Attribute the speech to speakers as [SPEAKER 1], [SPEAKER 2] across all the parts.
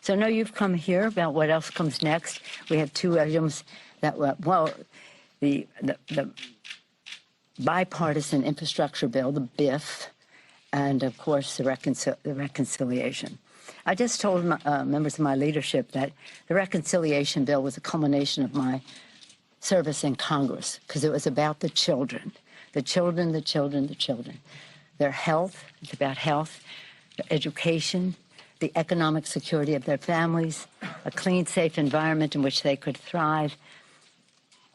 [SPEAKER 1] So I know you've come here about what else comes next. We have two items that, well, the bipartisan infrastructure bill, the BIF, and of course the reconciliation. I just told members of my leadership that the reconciliation bill was a culmination of my service in Congress because it was about the children, the children, the children, the children. Their health, it's about health, their education, the economic security of their families, a clean, safe environment in which they could thrive,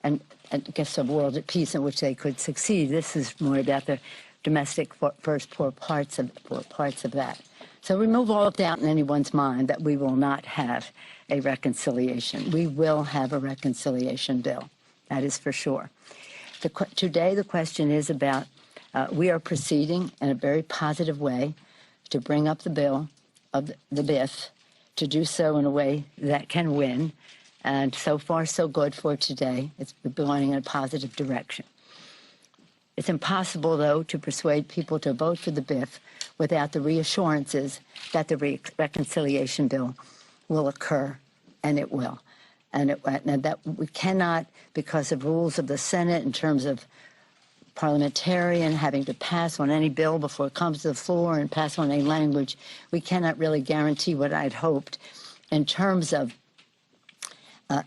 [SPEAKER 1] and I guess a world at peace in which they could succeed. This is more about the domestic first poor parts of that. So remove all doubt in anyone's mind that we will not have a reconciliation. We will have a reconciliation bill. That is for sure. Today the question is about, we are proceeding in a very positive way to bring up the bill of the BIF, to do so in a way that can win. And so far, so good for today. It's going in a positive direction. It's impossible, though, to persuade people to vote for the BIF without the reassurances that the reconciliation bill will occur, and it will. And that we cannot, because of rules of the Senate in terms of parliamentarian having to pass on any bill before it comes to the floor and pass on any language, we cannot really guarantee what I'd hoped in terms of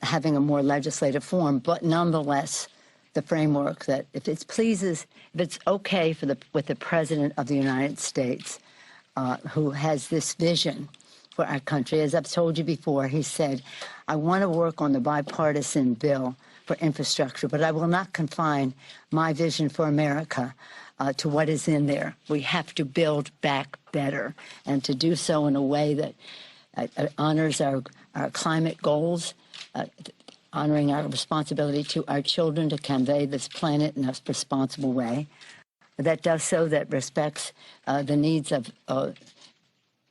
[SPEAKER 1] having a more legislative form, but nonetheless, the framework that if it's okay with the President of the United States, who has this vision for our country. As I've told you before, he said, I want to work on the bipartisan bill for infrastructure, but I will not confine my vision for America to what is in there. We have to build back better, and to do so in a way that honors our climate goals, honoring our responsibility to our children to convey this planet in a responsible way. That does so, that respects the needs of,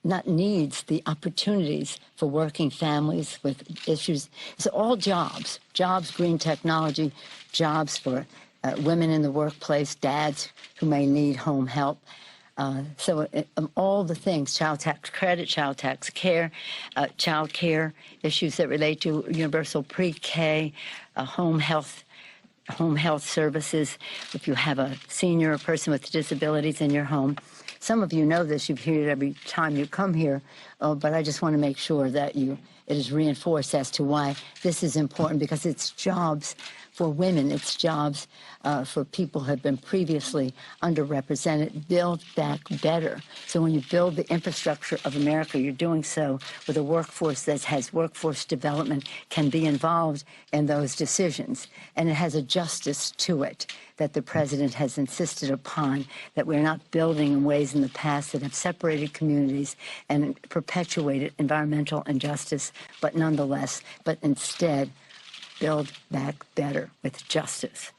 [SPEAKER 1] the opportunities for working families with issues. It's all jobs, green technology, jobs for women in the workplace, dads who may need home help. All the things, child tax credit, child tax care, child care issues that relate to universal pre-K, home health services. If you have a senior or person with disabilities in your home, some of you know this, you've heard it every time you come here, but I just want to make sure that it is reinforced as to why this is important, because it's jobs for women, it's jobs for people who have been previously underrepresented. Build back better. So when you build the infrastructure of America, you're doing so with a workforce that has workforce development, can be involved in those decisions. And it has a justice to it that the president has insisted upon, that we're not building in ways in the past that have separated communities and perpetuated environmental injustice, but instead build back better with justice.